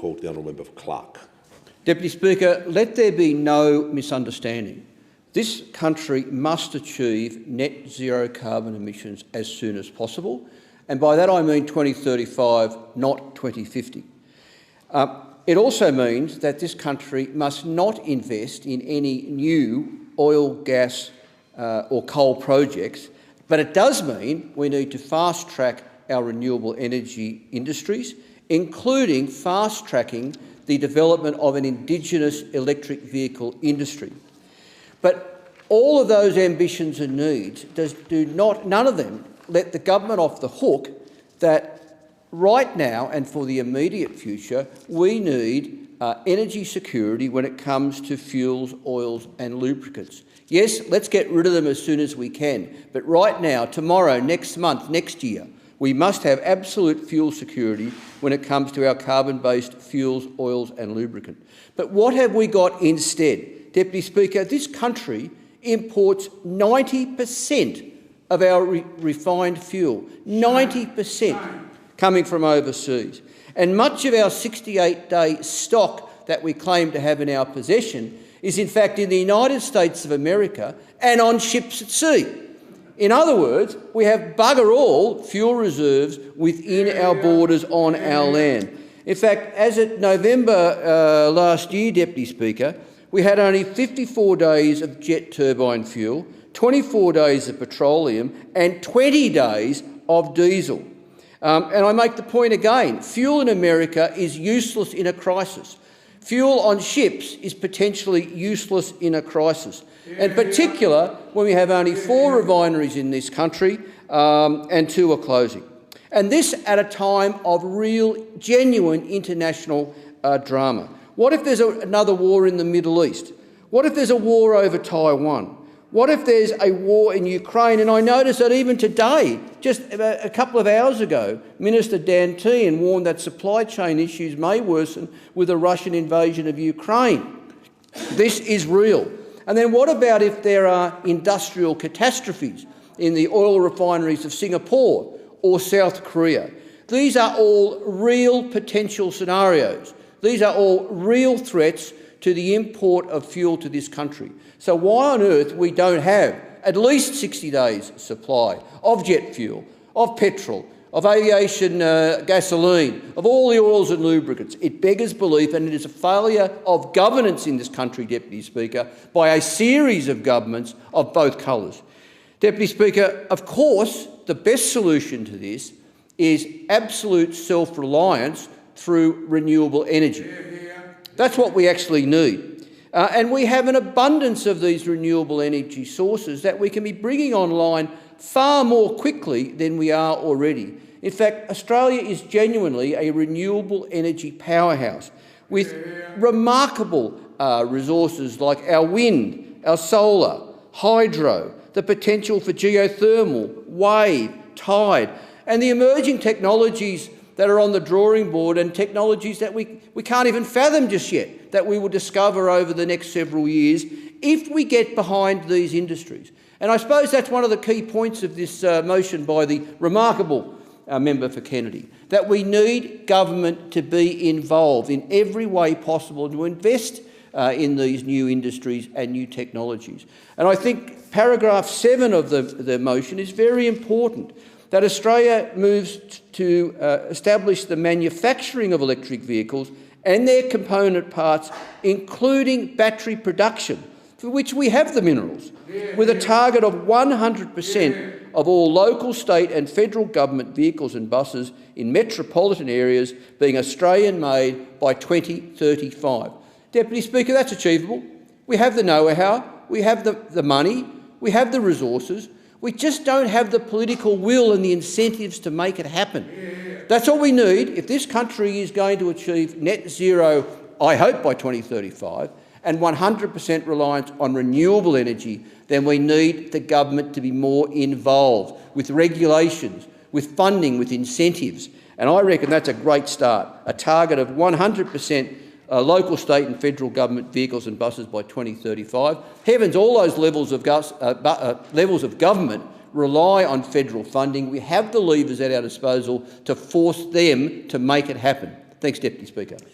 call to the honourable member for Clark. Deputy Speaker, let there be no misunderstanding. This country must achieve net zero carbon emissions as soon as possible, and by that I mean 2035, not 2050. It also means that this country must not invest in any new oil, gas or coal projects, but it does mean we need to fast-track our renewable energy industries, including fast-tracking the development of an Indigenous electric vehicle industry. But all of those ambitions and needs none of them let the government off the hook that right now and for the immediate future we need energy security when it comes to fuels, oils and lubricants. Yes, let's get rid of them as soon as we can, but right now, tomorrow, next month, next year, we must have absolute fuel security when it comes to our carbon-based fuels, oils and lubricant. But what have we got instead? Deputy Speaker, this country imports 90% of our refined fuel, 90% coming from overseas. And much of our 68-day stock that we claim to have in our possession is in fact in the United States of America and on ships at sea. In other words, we have bugger all fuel reserves within our borders on our land. In fact, as of November last year, Deputy Speaker, we had only 54 days of jet turbine fuel, 24 days of petroleum and 20 days of diesel. And I make the point again, fuel in America is useless in a crisis. Fuel on ships is potentially useless in a crisis. In particular, when we have only 4 refineries in this country and 2 are closing. And this at a time of real, genuine international drama. What if there's another war in the Middle East? What if there's a war over Taiwan? What if there's a war in Ukraine? And I noticed that even today, just a couple of hours ago, Minister Dan Tehan warned that supply chain issues may worsen with a Russian invasion of Ukraine. This is real. And then what about if there are industrial catastrophes in the oil refineries of Singapore or South Korea? These are all real potential scenarios. These are all real threats to the import of fuel to this country. So why on earth we don't have at least 60 days supply of jet fuel, of petrol, of aviation gasoline, of all the oils and lubricants? It beggars belief, and it is a failure of governance in this country, Deputy Speaker, by a series of governments of both colours. Deputy Speaker, of course, the best solution to this is absolute self-reliance through renewable energy. That's what we actually need. And we have an abundance of these renewable energy sources that we can be bringing online far more quickly than we are already. In fact, Australia is genuinely a renewable energy powerhouse with remarkable resources like our wind, our solar, hydro, the potential for geothermal, wave, tide, and the emerging technologies that are on the drawing board and technologies that we can't even fathom just yet, that we will discover over the next several years if we get behind these industries. And I suppose that's one of the key points of this motion by the remarkable member for Kennedy, that we need government to be involved in every way possible to invest in these new industries and new technologies. And I think paragraph 7 of the motion is very important, that Australia moves to establish the manufacturing of electric vehicles and their component parts, including battery production, for which we have the minerals, with a target of 100% of all local, state and federal government vehicles and buses in metropolitan areas being Australian-made by 2035. Deputy Speaker, that's achievable. We have the know-how, we have the money, we have the resources. We just don't have the political will and the incentives to make it happen. That's all we need. If this country is going to achieve net zero, I hope by 2035, and 100% reliance on renewable energy, then we need the government to be more involved with regulations, with funding, with incentives. And I reckon that's a great start, a target of 100% local, state and federal government vehicles and buses by 2035. Heavens, all those levels of government rely on federal funding. We have the levers at our disposal to force them to make it happen. Thanks, Deputy Speaker.